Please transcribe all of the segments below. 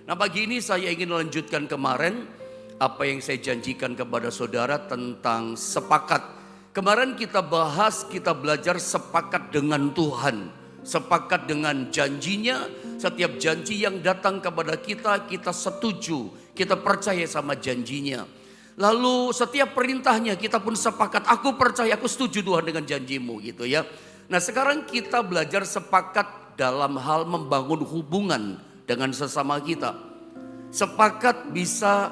Nah, pagi ini saya ingin lanjutkan kemarin apa yang saya janjikan kepada saudara tentang sepakat. Kemarin kita bahas, kita belajar sepakat dengan Tuhan, sepakat dengan janjinya. Setiap janji yang datang kepada kita, kita setuju, kita percaya sama janjinya. Lalu setiap perintahnya kita pun sepakat, aku percaya, aku setuju Tuhan dengan janjimu gitu ya. Nah, sekarang kita belajar sepakat dalam hal membangun hubungan dengan sesama kita. Sepakat bisa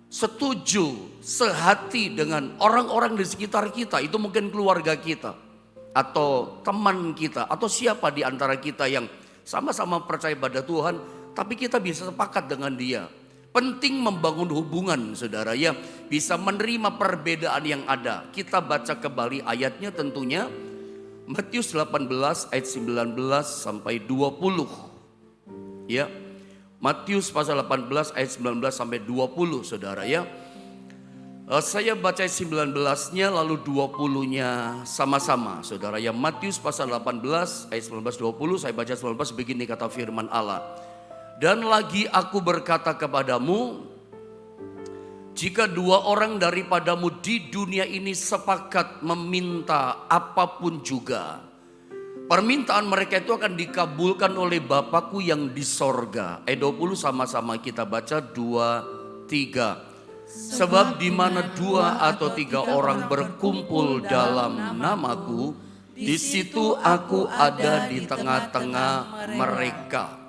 setuju, sehati dengan orang-orang di sekitar kita. Itu mungkin keluarga kita, atau teman kita, atau siapa di antara kita yang sama-sama percaya pada Tuhan, tapi kita bisa sepakat dengan dia. Penting membangun hubungan, saudara ya, bisa menerima perbedaan yang ada. Kita baca kembali ayatnya tentunya, Matius 18 ayat 19 sampai 20. Ya, Matius pasal 18 ayat 19 sampai 20, saudara ya. Saya baca 19-nya lalu 20-nya sama-sama, saudara ya. Matius pasal 18 ayat 19-20, saya baca 19 begini kata firman Allah. Dan lagi aku berkata kepadamu, jika dua orang daripadamu di dunia ini sepakat meminta apapun juga, permintaan mereka itu akan dikabulkan oleh Bapakku yang di sorga. Ayat 20 sama-sama kita baca 2, 3. Sebab di mana dua atau tiga orang berkumpul dalam namaku, di situ aku ada di tengah-tengah mereka.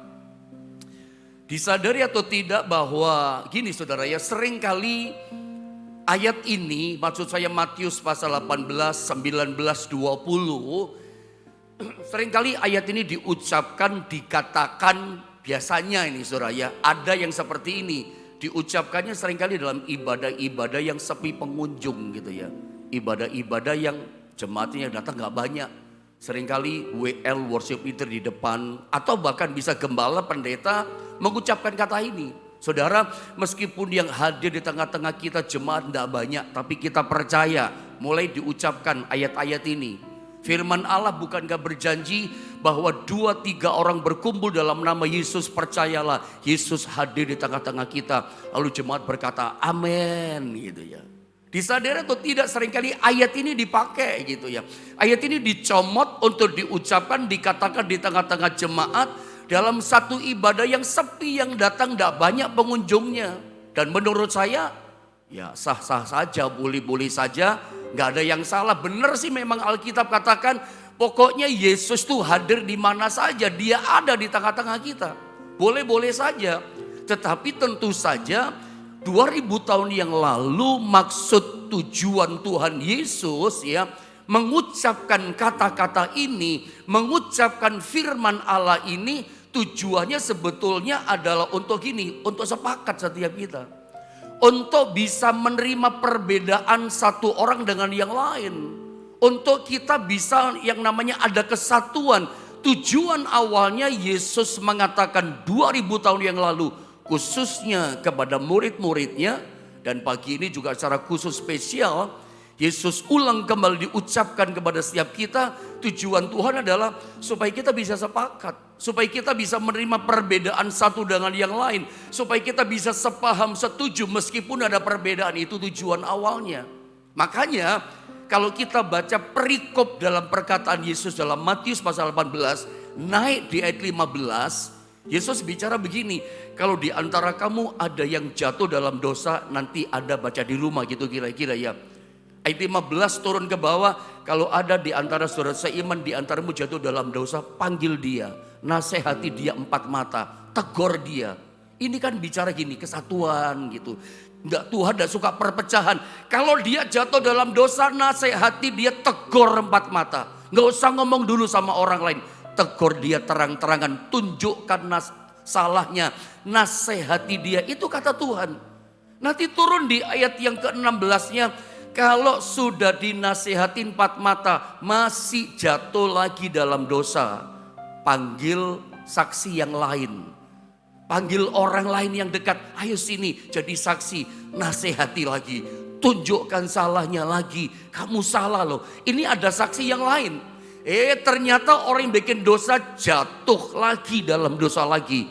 Disadari atau tidak bahwa gini saudara ya, seringkali ayat ini, maksud saya Matius pasal 18, 19, 20, seringkali ayat ini diucapkan, dikatakan biasanya ini saudara ya, ada yang seperti ini. Diucapkannya seringkali dalam ibadah-ibadah yang sepi pengunjung gitu ya. Ibadah-ibadah yang jemaatnya datang gak banyak. Seringkali WL worship leader di depan, atau bahkan bisa gembala pendeta mengucapkan kata ini. Saudara, meskipun yang hadir di tengah-tengah kita jemaat tidak banyak, tapi kita percaya mulai diucapkan ayat-ayat ini. Firman Allah bukankah berjanji bahwa 2-3 orang berkumpul dalam nama Yesus, percayalah Yesus hadir di tengah-tengah kita. Lalu jemaat berkata amin gitu ya. Disadari atau tidak seringkali ayat ini dipakai gitu ya. Ayat ini dicomot untuk diucapkan, dikatakan di tengah-tengah jemaat dalam satu ibadah yang sepi, yang datang tidak banyak pengunjungnya. Dan menurut saya ya sah-sah saja, boleh-boleh saja, gak ada yang salah. Benar sih memang Alkitab katakan pokoknya Yesus tuh hadir di mana saja, dia ada di tengah-tengah kita. Boleh-boleh saja. Tetapi tentu saja 2000 tahun yang lalu maksud tujuan Tuhan Yesus ya mengucapkan kata-kata ini, mengucapkan firman Allah ini, tujuannya sebetulnya adalah untuk ini, untuk sepakat setiap kita. Untuk bisa menerima perbedaan satu orang dengan yang lain. Untuk kita bisa yang namanya ada kesatuan. Tujuan awalnya Yesus mengatakan 2000 tahun yang lalu, khususnya kepada murid-muridnya, dan pagi ini juga secara khusus spesial Yesus ulang kembali diucapkan kepada setiap kita. Tujuan Tuhan adalah supaya kita bisa sepakat, supaya kita bisa menerima perbedaan satu dengan yang lain, supaya kita bisa sepaham, setuju meskipun ada perbedaan. Itu tujuan awalnya. Makanya kalau kita baca perikop dalam perkataan Yesus dalam Matius pasal 18 naik di ayat 15, Yesus bicara begini, kalau di antara kamu ada yang jatuh dalam dosa, nanti ada baca di rumah gitu kira-kira ya. Ayat 15 turun ke bawah, kalau ada di antara saudara seiman di antaramu jatuh dalam dosa, panggil dia, nasihati dia 4 mata, tegur dia. Ini kan bicara gini, kesatuan gitu. Tuhan tidak suka perpecahan. Kalau dia jatuh dalam dosa, nasihati dia, tegur 4 mata. Gak usah ngomong dulu sama orang lain. Tegur dia terang-terangan, tunjukkan salahnya, nasihati dia. Itu kata Tuhan. Nanti turun di ayat yang ke-16-nya, kalau sudah dinasihati 4 mata masih jatuh lagi dalam dosa, panggil saksi yang lain. Panggil orang lain yang dekat, ayo sini jadi saksi, nasihati lagi, tunjukkan salahnya lagi. Kamu salah loh, ini ada saksi yang lain. Ternyata orang yang bikin dosa jatuh lagi dalam dosa lagi.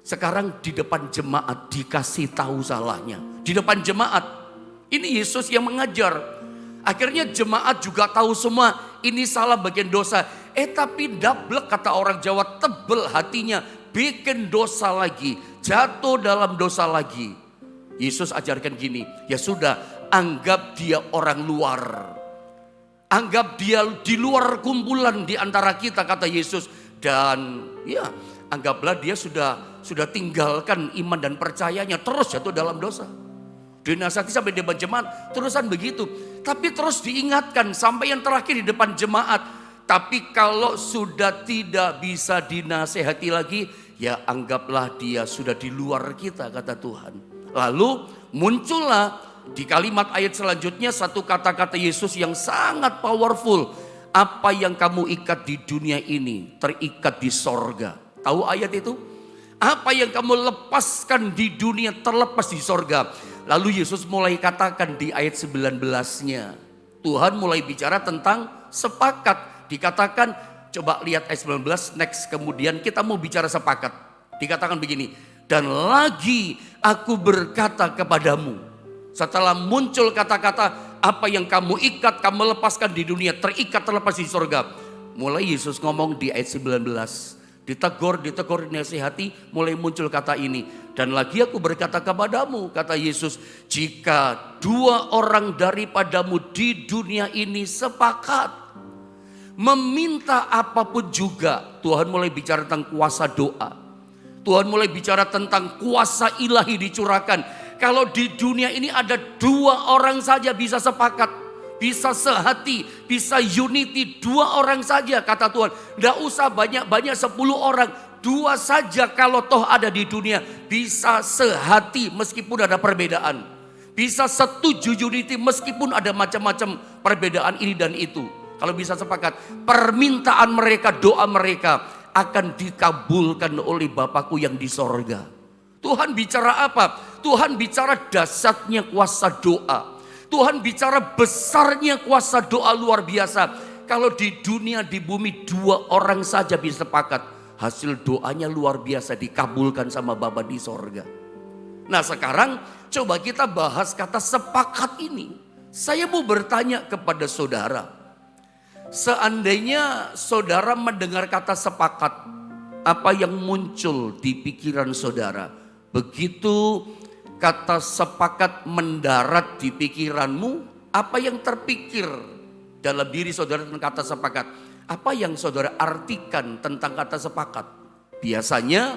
Sekarang di depan jemaat dikasih tahu salahnya. Di depan jemaat. Ini Yesus yang mengajar. Akhirnya jemaat juga tahu semua ini salah bagian dosa. Tapi dablek kata orang Jawa, tebel hatinya. Bikin dosa lagi. Jatuh dalam dosa lagi. Yesus ajarkan gini. Ya sudah, anggap dia orang luar. Anggap dia di luar kumpulan di antara kita, kata Yesus. Dan ya, anggaplah dia sudah tinggalkan iman dan percayanya, terus jatuh dalam dosa. Dinasihati sampai di depan jemaat, terusan begitu. Tapi terus diingatkan sampai yang terakhir di depan jemaat. Tapi kalau sudah tidak bisa dinasihati lagi, ya anggaplah dia sudah di luar kita, kata Tuhan. Lalu muncullah di kalimat ayat selanjutnya satu kata-kata Yesus yang sangat powerful. Apa yang kamu ikat di dunia ini terikat di sorga. Tahu ayat itu? Apa yang kamu lepaskan di dunia terlepas di sorga. Lalu Yesus mulai katakan di ayat 19-nya. Tuhan mulai bicara tentang sepakat. Dikatakan, coba lihat ayat 19, next kemudian kita mau bicara sepakat. Dikatakan begini, dan lagi aku berkata kepadamu. Setelah muncul kata-kata, apa yang kamu ikat, kamu lepaskan di dunia, terikat terlepas di sorga. Mulai Yesus ngomong di ayat 19. Ditegur, dinasihati, mulai muncul kata ini. Dan lagi aku berkata kepadamu, kata Yesus, jika dua orang daripadamu di dunia ini sepakat meminta apapun juga. Tuhan mulai bicara tentang kuasa doa. Tuhan mulai bicara tentang kuasa ilahi dicurahkan. Kalau di dunia ini ada dua orang saja bisa sepakat, bisa sehati, bisa unity, dua orang saja kata Tuhan. Tidak usah banyak-banyak 10 orang, dua saja kalau toh ada di dunia. Bisa sehati meskipun ada perbedaan. Bisa setuju unity meskipun ada macam-macam perbedaan ini dan itu. Kalau bisa sepakat, permintaan mereka, doa mereka akan dikabulkan oleh Bapakku yang di sorga. Tuhan bicara apa? Tuhan bicara dahsyatnya kuasa doa. Tuhan bicara besarnya kuasa doa luar biasa. Kalau di dunia, di bumi dua orang saja bisa sepakat, hasil doanya luar biasa dikabulkan sama Bapa di sorga. Nah sekarang coba kita bahas kata sepakat ini. Saya mau bertanya kepada saudara. Seandainya saudara mendengar kata sepakat, apa yang muncul di pikiran saudara? Begitu kata sepakat mendarat di pikiranmu, apa yang terpikir dalam diri saudara tentang kata sepakat? Apa yang saudara artikan tentang kata sepakat? Biasanya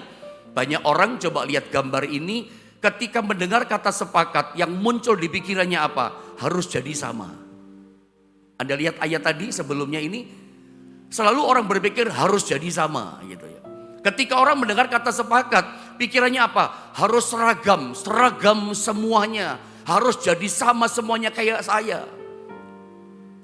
banyak orang, coba lihat gambar ini, ketika mendengar kata sepakat yang muncul di pikirannya apa? Harus jadi sama. Anda lihat ayat tadi sebelumnya ini, selalu orang berpikir harus jadi sama gitu ya. Ketika orang mendengar kata sepakat, pikirannya apa? Harus seragam semuanya. Harus jadi sama semuanya kayak saya.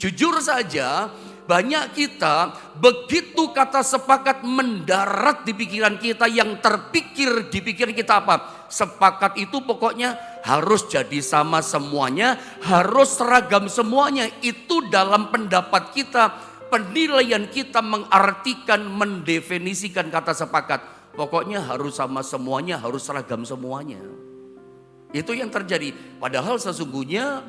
Jujur saja, banyak kita begitu kata sepakat mendarat di pikiran kita, yang terpikir di pikiran kita apa? Sepakat itu pokoknya harus jadi sama semuanya, harus seragam semuanya. Itu dalam pendapat kita. Penilaian kita mengartikan, mendefinisikan kata sepakat. Pokoknya harus sama semuanya, harus seragam semuanya. Itu yang terjadi. Padahal sesungguhnya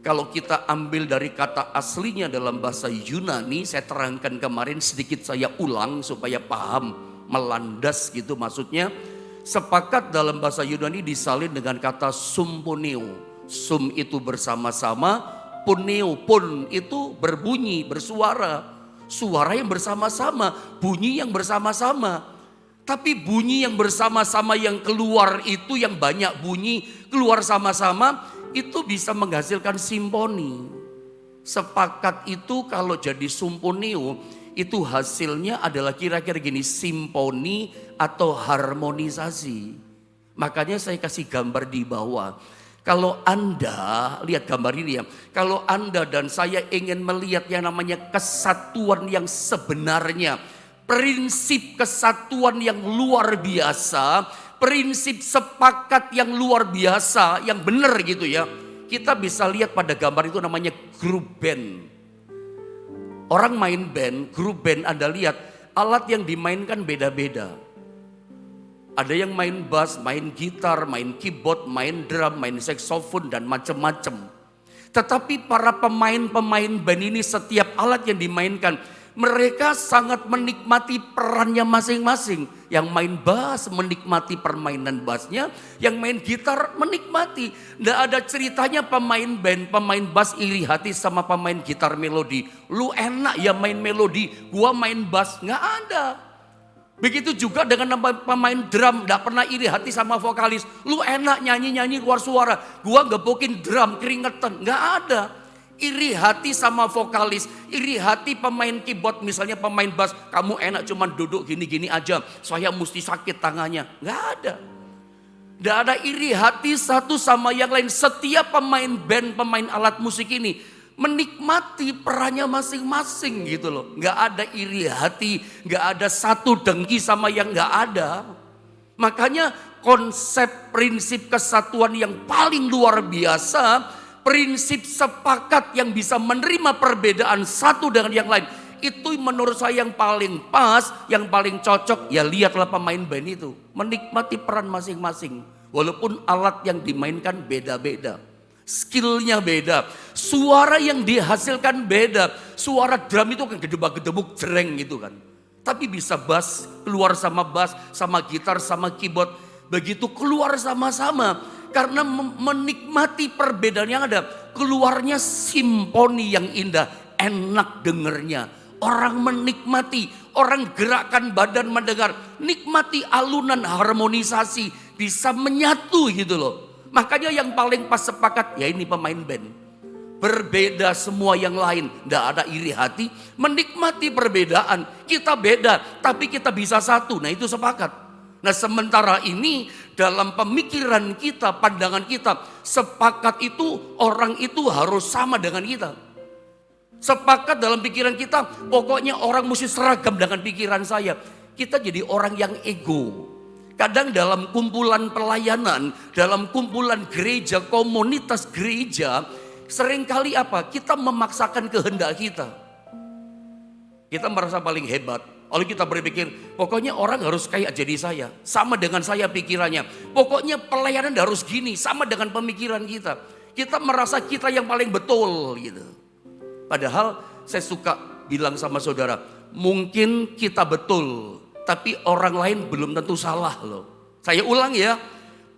kalau kita ambil dari kata aslinya dalam bahasa Yunani, saya terangkan kemarin, sedikit saya ulang supaya paham, melandas gitu maksudnya. Sepakat dalam bahasa Yunani disalin dengan kata sumponeo. Sum itu bersama-sama. Puneo, pun itu berbunyi, bersuara. Suara yang bersama-sama, bunyi yang bersama-sama. Tapi bunyi yang bersama-sama yang keluar itu, yang banyak bunyi keluar sama-sama, itu bisa menghasilkan simfoni. Sepakat itu kalau jadi sumponeo, itu hasilnya adalah kira-kira gini, simfoni atau harmonisasi. Makanya saya kasih gambar di bawah. Kalau Anda, lihat gambar ini ya. Kalau Anda dan saya ingin melihat yang namanya kesatuan yang sebenarnya. Prinsip kesatuan yang luar biasa. Prinsip sepakat yang luar biasa, yang benar gitu ya. Kita bisa lihat pada gambar itu namanya grup band. Orang main band, grup band Anda lihat. Alat yang dimainkan beda-beda. Ada yang main bass, main gitar, main keyboard, main drum, main saxophone dan macam-macam. Tetapi para pemain-pemain band ini setiap alat yang dimainkan, mereka sangat menikmati perannya masing-masing. Yang main bass menikmati permainan bassnya, yang main gitar menikmati. Nggak ada ceritanya pemain band, pemain bass iri hati sama pemain gitar melodi. Lu enak ya main melodi, gua main bass, nggak ada. Begitu juga dengan pemain drum, nggak pernah iri hati sama vokalis. Lu enak nyanyi-nyanyi keluar suara, gua gebukin drum keringetan, nggak ada. Iri hati sama vokalis, iri hati pemain keyboard, misalnya pemain bass, kamu enak cuman duduk gini-gini aja, saya mesti sakit tangannya. Nggak ada. Nggak ada iri hati satu sama yang lain. Setiap pemain band, pemain alat musik ini menikmati perannya masing-masing gitu loh. Nggak ada iri hati, nggak ada satu dengki sama yang nggak ada. Makanya konsep prinsip kesatuan yang paling luar biasa, prinsip sepakat yang bisa menerima perbedaan satu dengan yang lain. Itu menurut saya yang paling pas, yang paling cocok. Ya lihatlah pemain band itu. Menikmati peran masing-masing. Walaupun alat yang dimainkan beda-beda. Skillnya beda. Suara yang dihasilkan beda. Suara drum itu kan gedebak-gedebuk jereng gitu kan. Tapi bisa bass, keluar sama bass, sama gitar, sama keyboard. Begitu keluar sama-sama. Karena menikmati perbedaan yang ada. Keluarnya simfoni yang indah. Enak dengernya. Orang menikmati. Orang gerakkan badan mendengar. Nikmati alunan harmonisasi. Bisa menyatu gitu loh. Makanya yang paling pas sepakat. Ya ini pemain band. Berbeda semua yang lain. Tidak ada iri hati. Menikmati perbedaan. Kita beda. Tapi kita bisa satu. Nah itu sepakat. Nah sementara ini dalam pemikiran kita, pandangan kita, sepakat itu orang itu harus sama dengan kita. Sepakat dalam pikiran kita, pokoknya orang mesti seragam dengan pikiran saya. Kita jadi orang yang ego. Kadang dalam kumpulan pelayanan, dalam kumpulan gereja, komunitas gereja, seringkali apa? Kita memaksakan kehendak kita. Kita merasa paling hebat. Lalu kita berpikir, pokoknya orang harus kayak jadi saya. Sama dengan saya pikirannya. Pokoknya pelayanan harus gini, sama dengan pemikiran kita. Kita merasa kita yang paling betul gitu. Padahal saya suka bilang sama saudara, mungkin kita betul. Tapi orang lain belum tentu salah loh. Saya ulang ya,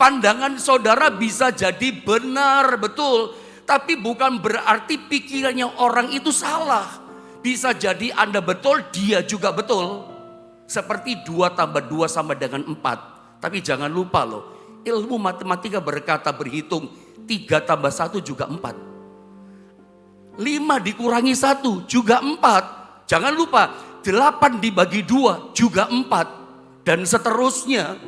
pandangan saudara bisa jadi benar, betul. Tapi bukan berarti pikirannya orang itu salah. Bisa jadi Anda betul, dia juga betul. Seperti 2 tambah 2 sama dengan 4. Tapi jangan lupa loh, ilmu matematika berkata berhitung 3 tambah 1 juga 4. 5 dikurangi 1 juga 4. Jangan lupa 8 dibagi 2 juga 4. Dan seterusnya.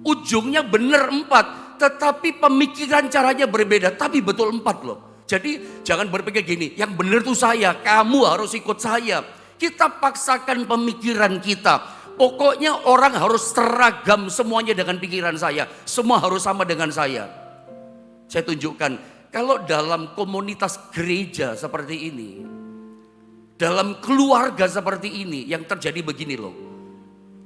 Ujungnya benar 4. Tetapi pemikiran caranya berbeda. Tapi betul 4 loh. Jadi jangan berpikir gini, yang benar itu saya, kamu harus ikut saya. Kita paksakan pemikiran kita. Pokoknya orang harus seragam semuanya dengan pikiran saya. Semua harus sama dengan saya. Saya tunjukkan, kalau dalam komunitas gereja seperti ini, dalam keluarga seperti ini, yang terjadi begini loh.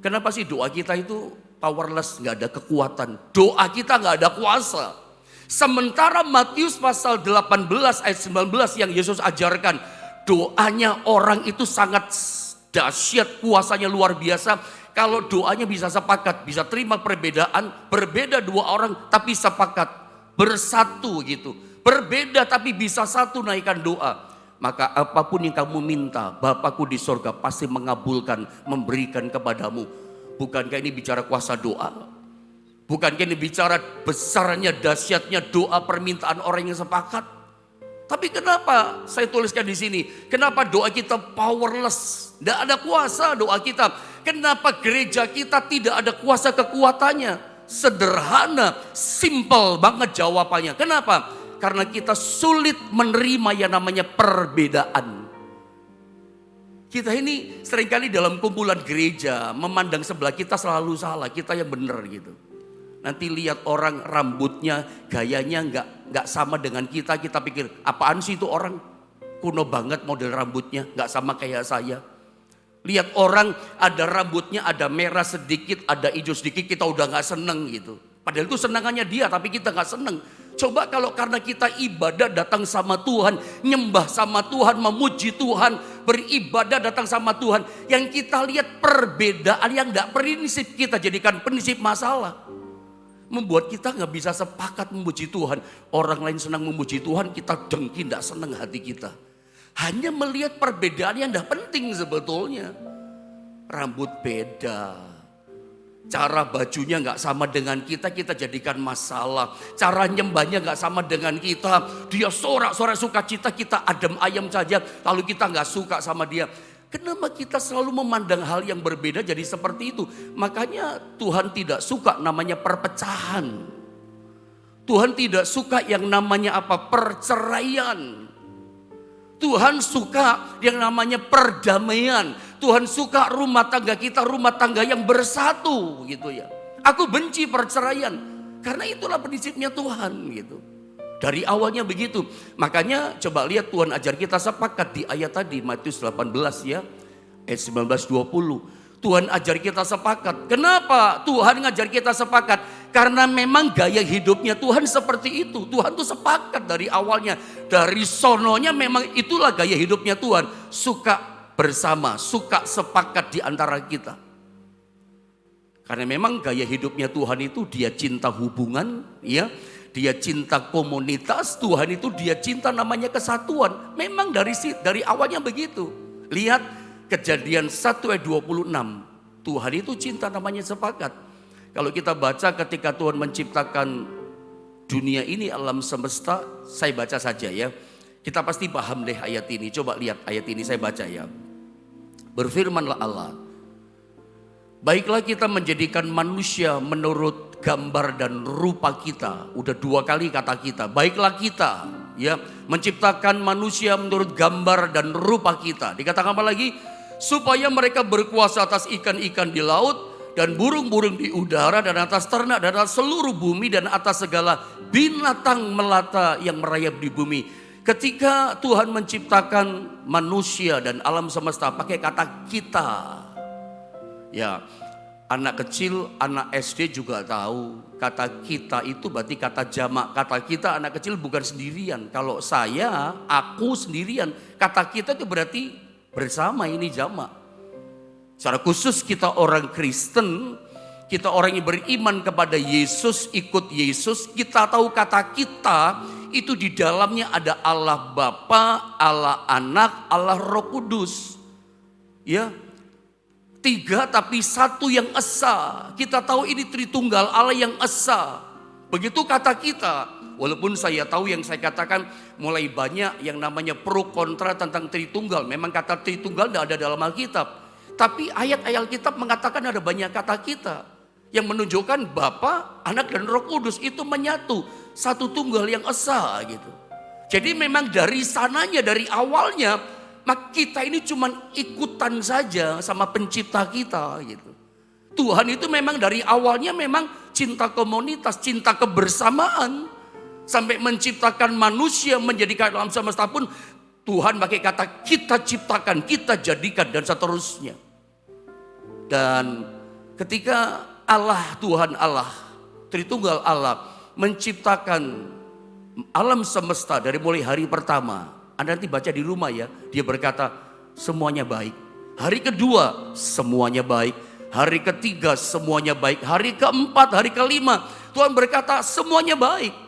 Kenapa sih doa kita itu powerless, gak ada kekuatan. Doa kita gak ada kuasa. Sementara Matius pasal 18 ayat 19 yang Yesus ajarkan. Doanya orang itu sangat dahsyat, kuasanya luar biasa. Kalau doanya bisa sepakat, bisa terima perbedaan. Berbeda 2 orang tapi sepakat. Bersatu gitu. Berbeda tapi bisa satu naikkan doa. Maka apapun yang kamu minta, Bapakku di sorga pasti mengabulkan, memberikan kepadamu. Bukankah ini bicara kuasa doa? Bukankah ini bicara besarnya, dahsyatnya doa permintaan orang yang sepakat? Tapi kenapa saya tuliskan di sini? Kenapa doa kita powerless? Tidak ada kuasa doa kita. Kenapa gereja kita tidak ada kuasa kekuatannya? Sederhana, simple banget jawabannya. Kenapa? Karena kita sulit menerima yang namanya perbedaan. Kita ini seringkali dalam kumpulan gereja memandang sebelah kita selalu salah, kita yang benar gitu. Nanti lihat orang rambutnya, gayanya nggak sama dengan kita pikir apaan sih itu orang kuno banget model rambutnya, nggak sama kayak saya. Lihat orang ada rambutnya, ada merah sedikit, ada hijau sedikit, kita udah gak seneng gitu. Padahal itu senangannya dia, tapi kita gak seneng. Coba kalau karena kita ibadah datang sama Tuhan, nyembah sama Tuhan, memuji Tuhan, beribadah datang sama Tuhan. Yang kita lihat perbedaan yang gak prinsip kita jadikan prinsip masalah. Membuat kita gak bisa sepakat memuji Tuhan. Orang lain senang memuji Tuhan, kita dengki, gak senang hati kita. Hanya melihat perbedaan yang gak penting sebetulnya. Rambut beda, cara bajunya gak sama dengan kita jadikan masalah. Cara nyembahnya gak sama dengan kita, dia sorak-sorak sukacita, kita adem ayam saja, lalu kita gak suka sama dia. Kenapa kita selalu memandang hal yang berbeda jadi seperti itu? Makanya Tuhan tidak suka namanya perpecahan. Tuhan tidak suka yang namanya apa? Perceraian. Tuhan suka yang namanya perdamaian. Tuhan suka rumah tangga kita, rumah tangga yang bersatu gitu ya. Aku benci perceraian karena itulah prinsipnya Tuhan gitu. Dari awalnya begitu. Makanya coba lihat Tuhan ajar kita sepakat di ayat tadi Matius 18 ya. Ayat 19-20. Tuhan ajar kita sepakat. Kenapa Tuhan ngajar kita sepakat? Karena memang gaya hidupnya Tuhan seperti itu. Tuhan tuh sepakat dari awalnya. Dari sononya memang itulah gaya hidupnya Tuhan. Suka bersama, suka sepakat di antara kita. Karena memang gaya hidupnya Tuhan itu dia cinta hubungan ya. Dia cinta komunitas, Tuhan itu dia cinta namanya kesatuan. Memang dari awalnya begitu. Lihat Kejadian 1 ayat 26. Tuhan itu cinta namanya sepakat. Kalau kita baca ketika Tuhan menciptakan dunia ini, alam semesta, saya baca saja ya. Kita pasti paham deh ayat ini. Coba lihat ayat ini saya baca ya. Berfirmanlah Allah. Baiklah kita menjadikan manusia menurut gambar dan rupa kita. Udah 2 kali kata kita. Baiklah kita ya menciptakan manusia menurut gambar dan rupa kita. Dikatakan apa lagi? Supaya mereka berkuasa atas ikan-ikan di laut dan burung-burung di udara dan atas ternak dan atas seluruh bumi dan atas segala binatang melata yang merayap di bumi. Ketika Tuhan menciptakan manusia dan alam semesta pakai kata kita. Ya, anak kecil, anak SD juga tahu kata kita itu berarti kata jamak. Kata kita anak kecil bukan sendirian. Kalau saya, aku sendirian. Kata kita itu berarti bersama, ini jamak. Secara khusus kita orang Kristen, kita orang yang beriman kepada Yesus, ikut Yesus, kita tahu kata kita itu di dalamnya ada Allah Bapa, Allah Anak, Allah Roh Kudus. Ya. 3 tapi 1 yang esa. Kita tahu ini Tritunggal Allah yang esa. Begitu kata kita. Walaupun saya tahu yang saya katakan mulai banyak yang namanya pro kontra tentang Tritunggal. Memang kata Tritunggal tidak ada dalam Alkitab. Tapi ayat-ayat Alkitab mengatakan ada banyak kata kita. Yang menunjukkan Bapa, Anak dan Roh Kudus itu menyatu. Satu tunggal yang esa gitu. Jadi memang dari sananya, dari awalnya, maka kita ini cuma ikutan saja sama pencipta kita gitu. Tuhan itu memang dari awalnya memang cinta komunitas, cinta kebersamaan. Sampai menciptakan manusia, menjadikan alam semesta pun Tuhan pakai kata kita ciptakan, kita jadikan dan seterusnya. Dan ketika Allah, Tuhan Allah, Tritunggal Allah menciptakan alam semesta dari mulai hari pertama. Anda nanti baca di rumah ya, dia berkata semuanya baik. Hari kedua semuanya baik. Hari ketiga semuanya baik. Hari keempat, hari kelima Tuhan berkata semuanya baik.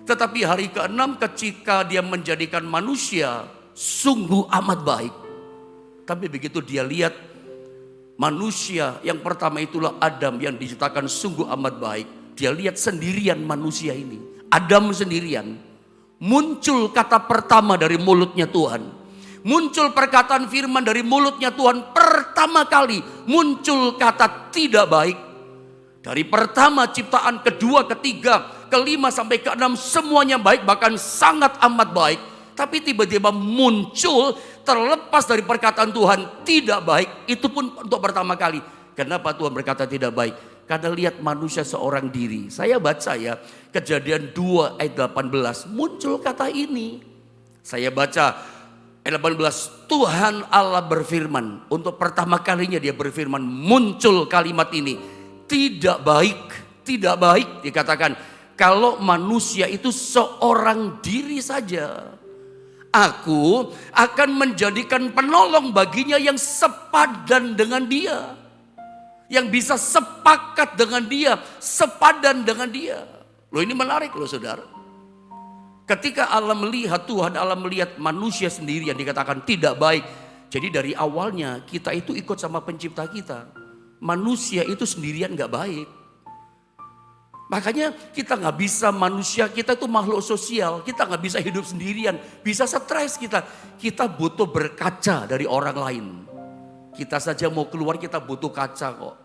Tetapi hari ke-6 ketika dia menjadikan manusia sungguh amat baik. Tapi begitu dia lihat manusia yang pertama itulah Adam yang diciptakan sungguh amat baik. Dia lihat sendirian manusia ini. Adam sendirian. Muncul kata pertama dari mulutnya Tuhan. Muncul perkataan firman dari mulutnya Tuhan. Pertama kali muncul kata tidak baik. Dari pertama ciptaan, kedua, ketiga, kelima sampai ke-6 semuanya baik, bahkan sangat amat baik. Tapi tiba-tiba muncul terlepas dari perkataan Tuhan tidak baik. Itu pun untuk pertama kali. Kenapa Tuhan berkata tidak baik? Karena lihat manusia seorang diri. Saya baca ya Kejadian 2 ayat 18 muncul kata ini. Saya baca Ayat 18, Tuhan Allah berfirman, untuk pertama kalinya dia berfirman, muncul kalimat ini, tidak baik dikatakan kalau manusia itu seorang diri saja. Aku akan menjadikan penolong baginya yang sepadan dengan dia, yang bisa sepakat dengan dia, sepadan dengan dia. Loh, ini menarik loh saudara. Ketika Allah melihat, Tuhan Allah melihat manusia sendiri yang dikatakan tidak baik. Jadi dari awalnya kita itu ikut sama pencipta kita. Manusia itu sendirian gak baik. Makanya kita gak bisa, manusia kita itu makhluk sosial. Kita gak bisa hidup sendirian. Bisa stres kita. Kita butuh berkaca dari orang lain. Kita saja mau keluar kita butuh kaca kok.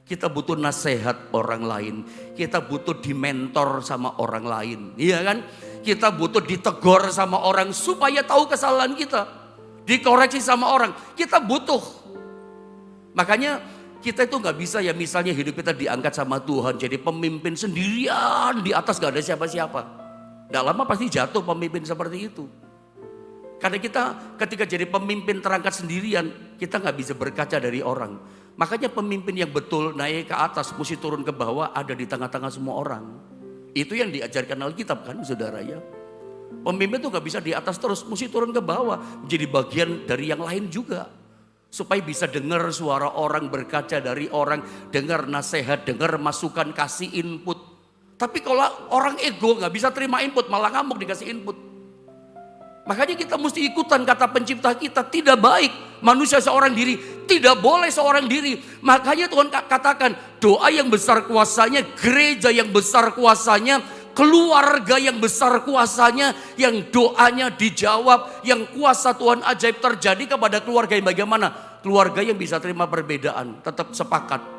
Kita butuh nasihat orang lain. Kita butuh dimentor sama orang lain. Iya kan? Kita butuh ditegur sama orang supaya tahu kesalahan kita. Dikoreksi sama orang. Kita butuh. Makanya kita itu gak bisa ya misalnya hidup kita diangkat sama Tuhan. Jadi pemimpin sendirian di atas gak ada siapa-siapa. Gak lama pasti jatuh pemimpin seperti itu. Karena kita ketika jadi pemimpin terangkat sendirian. Kita gak bisa berkaca dari orang. Makanya pemimpin yang betul naik ke atas, mesti turun ke bawah, ada di tengah-tengah semua orang. Itu yang diajarkan Alkitab kan saudara ya. Pemimpin itu gak bisa di atas terus, mesti turun ke bawah. Menjadi bagian dari yang lain juga. Supaya bisa dengar suara orang, berkaca dari orang, dengar nasihat, dengar masukan, kasih input. Tapi kalau orang ego gak bisa terima input, malah ngamuk dikasih input. Makanya kita mesti ikutan kata pencipta kita, tidak baik manusia seorang diri, tidak boleh seorang diri. Makanya Tuhan katakan doa yang besar kuasanya, gereja yang besar kuasanya, keluarga yang besar kuasanya, yang doanya dijawab, yang kuasa Tuhan ajaib terjadi kepada keluarga yang bagaimana? Keluarga yang bisa terima perbedaan, tetap sepakat.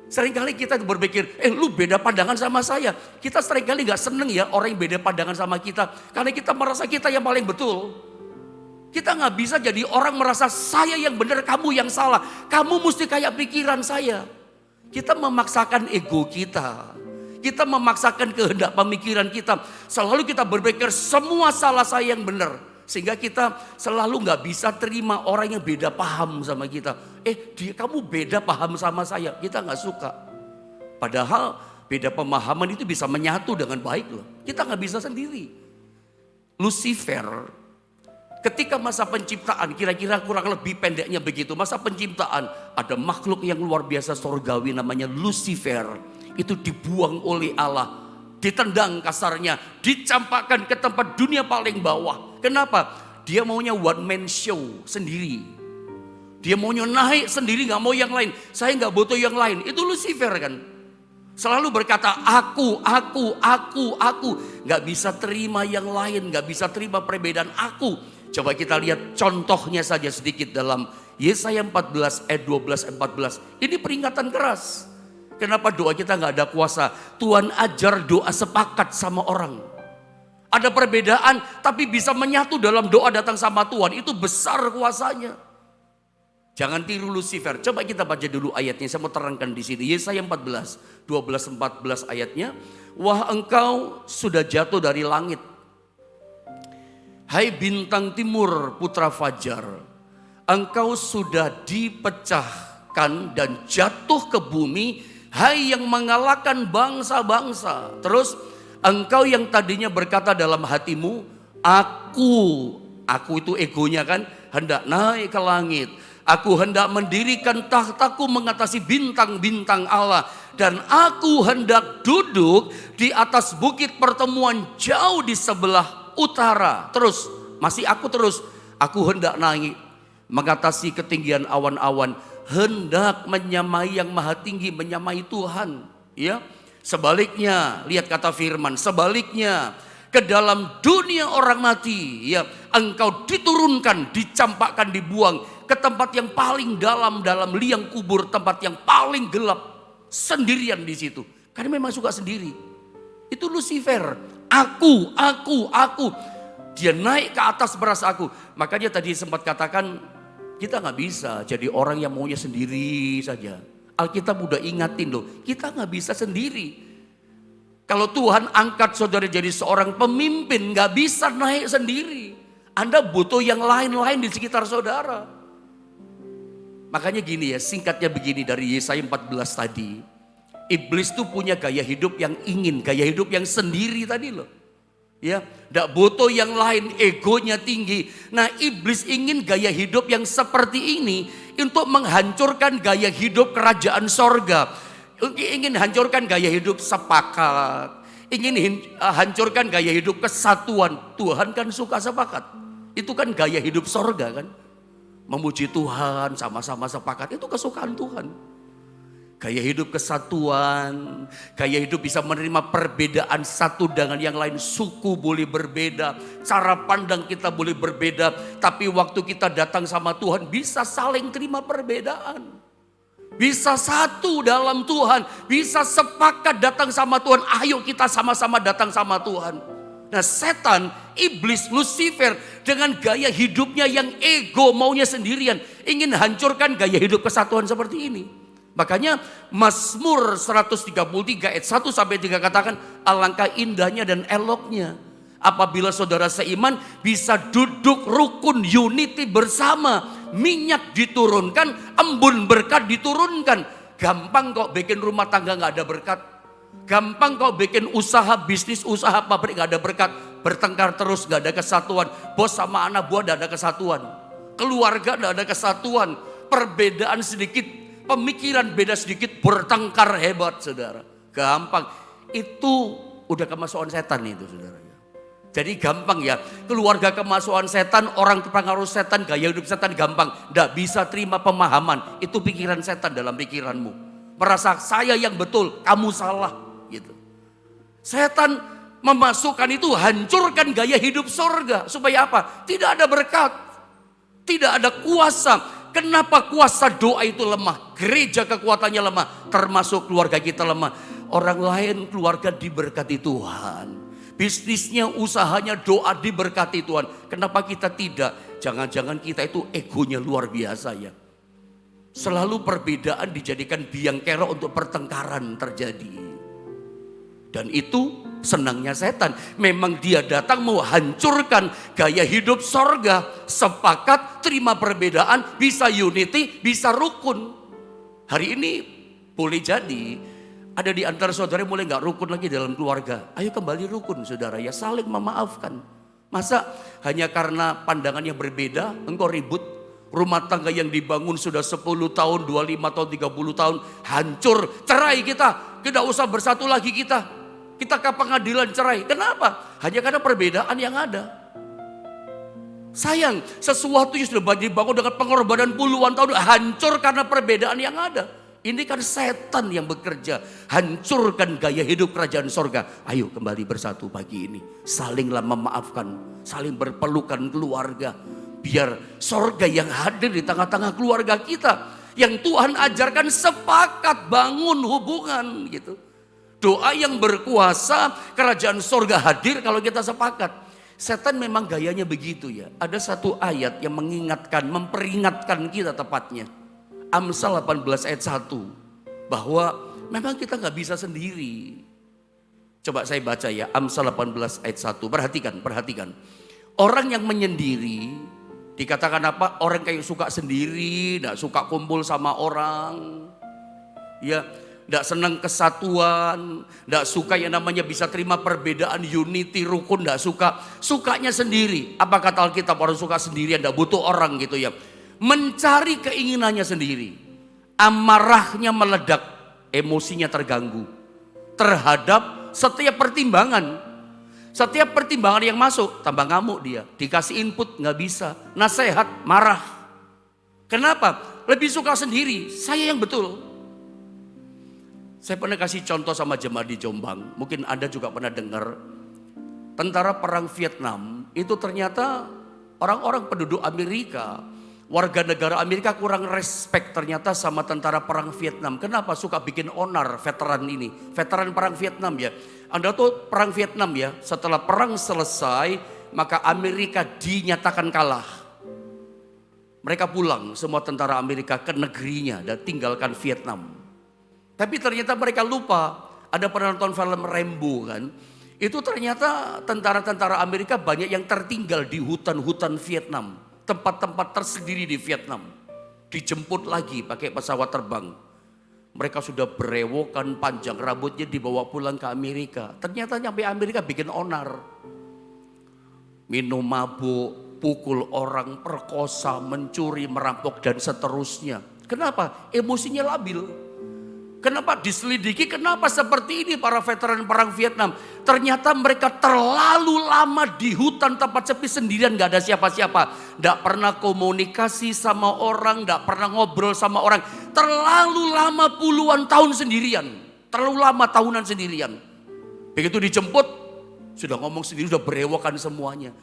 Seringkali kita berpikir, lu beda pandangan sama saya. Kita seringkali gak seneng ya orang yang beda pandangan sama kita. Karena kita merasa kita yang paling betul. Kita gak bisa jadi orang merasa saya yang benar, kamu yang salah. Kamu mesti kayak pikiran saya. Kita memaksakan ego kita. Kita memaksakan kehendak pemikiran kita. Selalu kita berpikir semua salah saya yang benar. Sehingga kita selalu gak bisa terima orang yang beda paham sama kita. Kamu beda paham sama saya, kita gak suka. Padahal beda pemahaman itu bisa menyatu dengan baik loh. Kita gak bisa sendiri. Lucifer, ketika masa penciptaan, kira-kira kurang lebih pendeknya begitu. Masa penciptaan, ada makhluk yang luar biasa sorgawi namanya Lucifer. Itu dibuang oleh Allah. Ditendang kasarnya, dicampakkan ke tempat dunia paling bawah. Kenapa? Dia maunya one man show sendiri. Dia maunya naik sendiri, gak mau yang lain. Saya gak butuh yang lain. Itu Lucifer kan. Selalu berkata aku. Gak bisa terima yang lain, gak bisa terima perbedaan aku. Coba kita lihat contohnya saja sedikit dalam Yesaya 14 ayat 12-14. Ini peringatan keras. Kenapa doa kita gak ada kuasa? Tuhan ajar doa sepakat sama orang. Ada perbedaan tapi bisa menyatu dalam doa datang sama Tuhan. Itu besar kuasanya. Jangan tiru Lucifer. Coba kita baca dulu ayatnya. Saya mau terangkan di sini. Yesaya 14, 12-14 ayatnya. Wah, engkau sudah jatuh dari langit. Hai bintang timur putra fajar. Engkau sudah dipecahkan dan jatuh ke bumi. Hai yang mengalahkan bangsa-bangsa. Terus engkau yang tadinya berkata dalam hatimu, aku itu egonya kan, hendak naik ke langit. Aku hendak mendirikan tahtaku mengatasi bintang-bintang Allah. Dan aku hendak duduk di atas bukit pertemuan jauh di sebelah utara. Terus, masih aku hendak naik mengatasi ketinggian awan-awan. Hendak menyamai yang maha tinggi, menyamai Tuhan. Ya, sebaliknya, lihat kata firman, sebaliknya ke dalam dunia orang mati, ya, engkau diturunkan, dicampakkan, dibuang ke tempat yang paling dalam liang kubur, tempat yang paling gelap, sendirian di situ. Karena memang suka sendiri. Itu Lucifer. Aku. Dia naik ke atas merasa aku. Makanya tadi sempat katakan kita nggak bisa jadi orang yang maunya sendiri saja. Alkitab udah ingatin loh, kita nggak bisa sendiri. Kalau Tuhan angkat saudara jadi seorang pemimpin, nggak bisa naik sendiri. Anda butuh yang lain-lain di sekitar saudara. Makanya gini ya, singkatnya begini dari Yesaya 14 tadi. Iblis tuh punya gaya hidup yang ingin, gaya hidup yang sendiri tadi loh. Ya, enggak butuh yang lain, egonya tinggi. Nah, iblis ingin gaya hidup yang seperti ini untuk menghancurkan gaya hidup kerajaan sorga. Ingin hancurkan gaya hidup sepakat. Ingin hancurkan gaya hidup kesatuan. Tuhan kan suka sepakat. Itu kan gaya hidup sorga kan. Memuji Tuhan, sama-sama sepakat. Itu kesukaan Tuhan. Gaya hidup kesatuan, gaya hidup bisa menerima perbedaan satu dengan yang lain. Suku boleh berbeda, cara pandang kita boleh berbeda. Tapi waktu kita datang sama Tuhan bisa saling terima perbedaan. Bisa satu dalam Tuhan, bisa sepakat datang sama Tuhan. Ayo kita sama-sama datang sama Tuhan. Nah, setan, iblis, Lucifer dengan gaya hidupnya yang ego, maunya sendirian. Ingin hancurkan gaya hidup kesatuan seperti ini. Makanya Mazmur 133 ayat 1 sampai 3 katakan, alangkah indahnya dan eloknya apabila saudara seiman bisa duduk rukun unity bersama. Minyak diturunkan, embun berkat diturunkan. Gampang kok bikin rumah tangga gak ada berkat. Gampang kok bikin usaha bisnis, usaha pabrik gak ada berkat. Bertengkar terus gak ada kesatuan. Bos sama anak buah gak ada kesatuan. Keluarga gak ada kesatuan. Perbedaan sedikit, pemikiran beda sedikit, bertengkar hebat saudara. Gampang. Itu udah kemasukan setan itu saudara. Jadi gampang ya, keluarga kemasukan setan, orang terpengaruh setan, gaya hidup setan gampang. Nggak bisa terima pemahaman, itu pikiran setan dalam pikiranmu. Merasa saya yang betul, kamu salah gitu. Setan memasukkan itu, hancurkan gaya hidup sorga. Supaya apa? Tidak ada berkat, tidak ada kuasa. Kenapa kuasa doa itu lemah? Gereja kekuatannya lemah, termasuk keluarga kita lemah. Orang lain keluarga diberkati Tuhan. Bisnisnya, usahanya, doa diberkati Tuhan. Kenapa kita tidak? Jangan-jangan kita itu egonya luar biasa ya. Selalu perbedaan dijadikan biang kerok untuk pertengkaran terjadi. Dan itu senangnya setan. Memang dia datang mau hancurkan gaya hidup sorga. Sepakat, terima perbedaan, bisa unity, bisa rukun. Hari ini boleh jadi ada di antara saudara mulai gak rukun lagi dalam keluarga. Ayo kembali rukun saudara ya, saling memaafkan. Masa hanya karena pandangan yang berbeda engkau ribut? Rumah tangga yang dibangun sudah 10 tahun, 25 tahun, 30 tahun hancur. Cerai kita, tidak usah bersatu lagi kita. Kita ke pengadilan cerai. Kenapa? Hanya karena perbedaan yang ada. Sayang, sesuatu yang sudah dibangun dengan pengorbanan puluhan tahun hancur karena perbedaan yang ada. Ini kan setan yang bekerja. Hancurkan gaya hidup kerajaan sorga. Ayo kembali bersatu pagi ini. Salinglah memaafkan. Saling berpelukan keluarga. Biar sorga yang hadir di tengah-tengah keluarga kita. Yang Tuhan ajarkan sepakat bangun hubungan gitu. Doa yang berkuasa, kerajaan sorga hadir kalau kita sepakat. Setan memang gayanya begitu ya. Ada satu ayat yang mengingatkan, memperingatkan kita tepatnya. Amsal 18 ayat 1. Bahwa memang kita gak bisa sendiri. Coba saya baca ya, Amsal 18 ayat 1. Perhatikan. Orang yang menyendiri, dikatakan apa? Orang kayak suka sendiri, gak suka kumpul sama orang. Ya, gak senang kesatuan, gak suka yang namanya bisa terima perbedaan, unity, rukun, gak suka. Sukanya sendiri. Apa kata Alkitab, orang suka sendirian, gak butuh orang gitu ya. Mencari keinginannya sendiri. Amarahnya meledak, emosinya terganggu. Terhadap setiap pertimbangan. Setiap pertimbangan yang masuk, tambah ngamuk dia. Dikasih input, gak bisa. Nasihat, marah. Kenapa? Lebih suka sendiri, saya yang betul. Saya pernah kasih contoh sama jemaat di Jombang. Mungkin Anda juga pernah dengar. Tentara perang Vietnam itu ternyata orang-orang penduduk Amerika, warga negara Amerika kurang respect ternyata sama tentara perang Vietnam. Kenapa? Suka bikin onar veteran ini. Veteran perang Vietnam ya. Anda tahu perang Vietnam ya, setelah perang selesai maka Amerika dinyatakan kalah. Mereka pulang semua tentara Amerika ke negerinya dan tinggalkan Vietnam. Tapi ternyata mereka lupa, ada pernah nonton film Rambo kan. Itu ternyata tentara-tentara Amerika banyak yang tertinggal di hutan-hutan Vietnam. Tempat-tempat tersendiri di Vietnam. Dijemput lagi pakai pesawat terbang. Mereka sudah berewokan, panjang rambutnya, dibawa pulang ke Amerika. Ternyata nyampe Amerika bikin onar. Minum mabuk, pukul orang, perkosa, mencuri, merampok dan seterusnya. Kenapa? Emosinya labil. Kenapa diselidiki? Kenapa seperti ini para veteran perang Vietnam? Ternyata mereka terlalu lama di hutan tempat sepi sendirian, gak ada siapa-siapa. Gak pernah komunikasi sama orang, gak pernah ngobrol sama orang. Terlalu lama puluhan tahun sendirian. Terlalu lama tahunan sendirian. Begitu dijemput, sudah ngomong sendiri, sudah berewokan semuanya.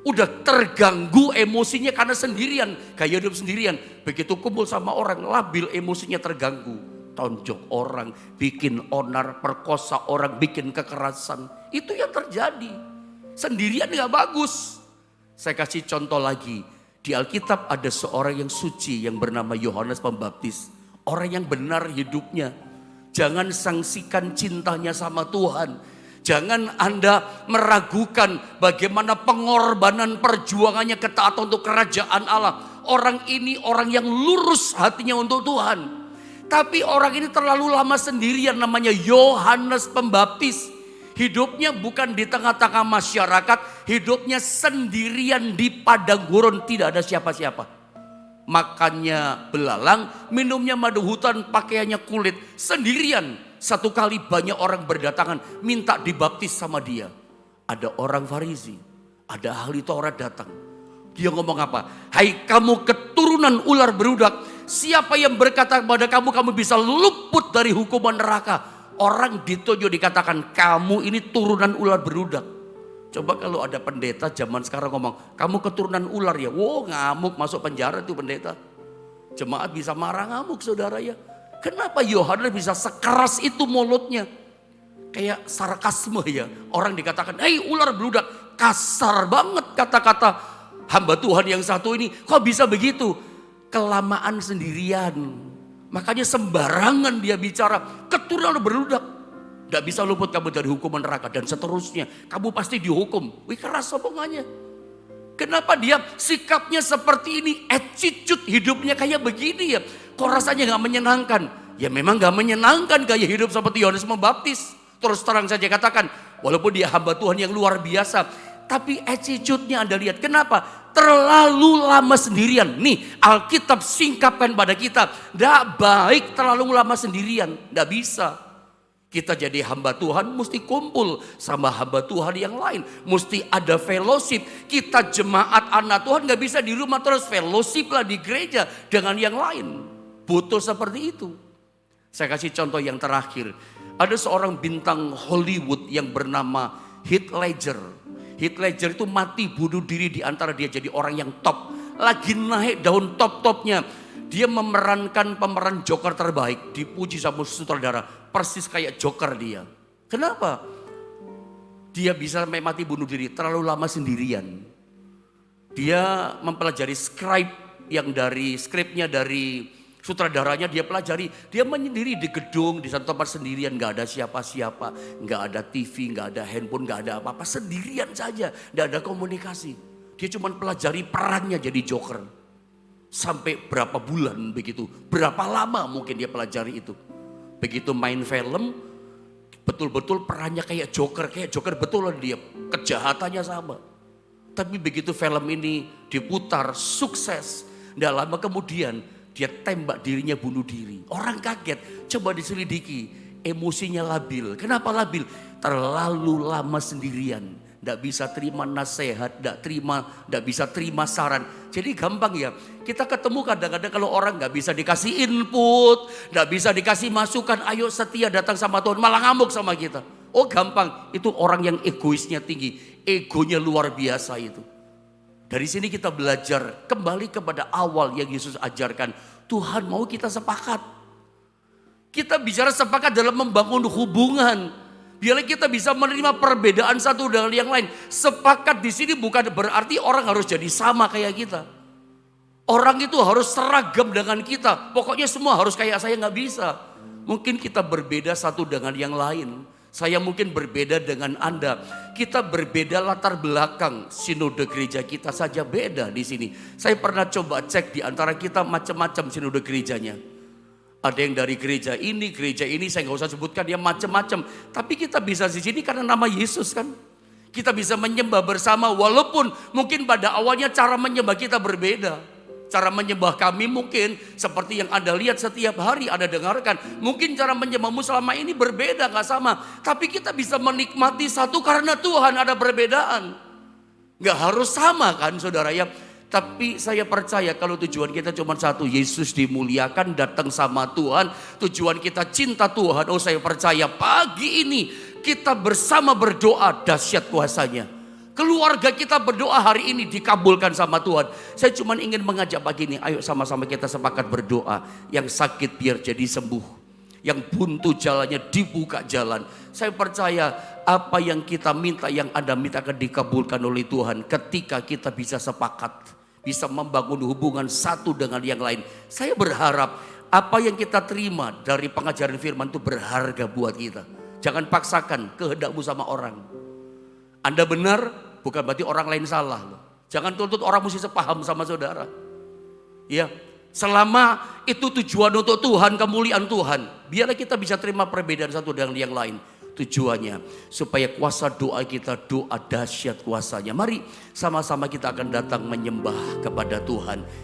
Udah terganggu emosinya karena sendirian, gaya hidup sendirian. Begitu kumpul sama orang, labil, emosinya terganggu. Tonjok orang, bikin onar, perkosa orang, bikin kekerasan. Itu yang terjadi. Sendirian gak bagus. Saya kasih contoh lagi. Di Alkitab ada seorang yang suci yang bernama Yohanes Pembaptis. Orang yang benar hidupnya. Jangan sangsikan cintanya sama Tuhan. Jangan Anda meragukan bagaimana pengorbanan perjuangannya ketaatan untuk kerajaan Allah. Orang ini orang yang lurus hatinya untuk Tuhan. Tapi orang ini terlalu lama sendirian, namanya Yohanes Pembaptis. Hidupnya bukan di tengah-tengah masyarakat, hidupnya sendirian di padang gurun, tidak ada siapa-siapa. Makannya belalang, minumnya madu hutan, pakaiannya kulit, sendirian. Satu kali banyak orang berdatangan minta dibaptis sama dia. Ada orang Farisi, ada ahli Taurat datang. Dia ngomong apa? Hai kamu keturunan ular berudak, siapa yang berkata kepada kamu, kamu bisa luput dari hukuman neraka? Orang ditunjuk dikatakan, kamu ini turunan ular berudak. Coba kalau ada pendeta zaman sekarang ngomong, kamu keturunan ular ya. Wow, ngamuk, masuk penjara tuh pendeta. Jemaat bisa marah, ngamuk saudara ya. Kenapa Yohanes bisa sekeras itu mulutnya? Kayak sarkasme ya. Orang dikatakan, hei ular berudak. Kasar banget kata-kata hamba Tuhan yang satu ini. Kok bisa begitu? Kelamaan sendirian. Makanya sembarangan dia bicara. Keturunan berudak. Gak bisa luput kamu dari hukuman neraka dan seterusnya. Kamu pasti dihukum. Wih, keras omongannya. Kenapa dia sikapnya seperti ini? Attitude hidupnya kayak begini ya. Kok rasanya gak menyenangkan? Ya memang gak menyenangkan gaya hidup seperti Yohanes Pembaptis. Terus terang saja katakan, walaupun dia hamba Tuhan yang luar biasa, tapi attitude-nya Anda lihat. Kenapa? Terlalu lama sendirian. Nih Alkitab singkapkan pada kita. Tidak baik terlalu lama sendirian. Tidak bisa. Kita jadi hamba Tuhan mesti kumpul sama hamba Tuhan yang lain. Mesti ada fellowship. Kita jemaat anak Tuhan gak bisa di rumah terus. Fellowship lah di gereja dengan yang lain. Butuh seperti itu. Saya kasih contoh yang terakhir. Ada seorang bintang Hollywood yang bernama Heath Ledger. Heath Ledger itu mati bunuh diri di antara dia jadi orang yang top. Lagi naik daun top-topnya. Dia memerankan pemeran Joker terbaik. Dipuji sama sutradara. Persis kayak Joker dia. Kenapa? Dia bisa sampai mati bunuh diri. Terlalu lama sendirian. Dia mempelajari skripnya dari sutradaranya dia pelajari. Dia menyendiri di gedung, di satu tempat sendirian. Gak ada siapa-siapa. Gak ada TV, gak ada handphone, gak ada apa-apa. Sendirian saja. Gak ada komunikasi. Dia cuma pelajari perannya jadi Joker. Sampai berapa bulan begitu. Berapa lama mungkin dia pelajari itu. Begitu main film, betul-betul perannya kayak Joker. Kayak Joker betul dia. Kejahatannya sama. Tapi begitu film ini diputar, sukses. Tidak lama kemudian dia tembak dirinya bunuh diri. Orang kaget, coba diselidiki. Emosinya labil. Kenapa labil? Terlalu lama sendirian. Tidak bisa terima nasihat, tidak bisa terima saran. Jadi gampang ya, kita ketemu kadang-kadang kalau orang gak bisa dikasih input, gak bisa dikasih masukan, ayo setia datang sama Tuhan, malah ngamuk sama kita. Oh gampang, itu orang yang egoisnya tinggi, egonya luar biasa itu. Dari sini kita belajar kembali kepada awal yang Yesus ajarkan. Tuhan mau kita sepakat. Kita bicara sepakat dalam membangun hubungan. Biar kita bisa menerima perbedaan satu dengan yang lain. Sepakat di sini bukan berarti orang harus jadi sama kayak kita. Orang itu harus seragam dengan kita. Pokoknya semua harus kayak saya, nggak bisa. Mungkin kita berbeda satu dengan yang lain. Saya mungkin berbeda dengan Anda. Kita berbeda latar belakang. Sinode gereja kita saja beda di sini. Saya pernah coba cek di antara kita macam-macam sinode gerejanya. Ada yang dari gereja ini, saya nggak usah sebutkan dia macam-macam. Tapi kita bisa di sini karena nama Yesus kan. Kita bisa menyembah bersama walaupun mungkin pada awalnya cara menyembah kita berbeda. Cara menyembah kami mungkin seperti yang Anda lihat setiap hari Anda dengarkan. Mungkin cara menyembahmu selama ini berbeda, gak sama. Tapi kita bisa menikmati satu karena Tuhan ada perbedaan. Gak harus sama kan saudara ya. Tapi saya percaya kalau tujuan kita cuma satu, Yesus dimuliakan, datang sama Tuhan. Tujuan kita cinta Tuhan. Oh saya percaya pagi ini kita bersama berdoa dahsyat kuasanya. Keluarga kita berdoa hari ini dikabulkan sama Tuhan. Saya cuma ingin mengajak pagi ini, ayo sama-sama kita sepakat berdoa. Yang sakit biar jadi sembuh. Yang buntu jalannya dibuka jalan. Saya percaya apa yang kita minta, yang Anda minta akan dikabulkan oleh Tuhan. Ketika kita bisa sepakat, bisa membangun hubungan satu dengan yang lain. Saya berharap apa yang kita terima dari pengajaran firman itu berharga buat kita. Jangan paksakan kehendakmu sama orang. Anda benar, bukan berarti orang lain salah loh. Jangan tuntut orang mesti sepaham sama saudara. Ya, selama itu tujuan untuk Tuhan, kemuliaan Tuhan, biarlah kita bisa terima perbedaan satu dengan yang lain. Tujuannya supaya kuasa doa kita doa dahsyat kuasanya. Mari sama-sama kita akan datang menyembah kepada Tuhan.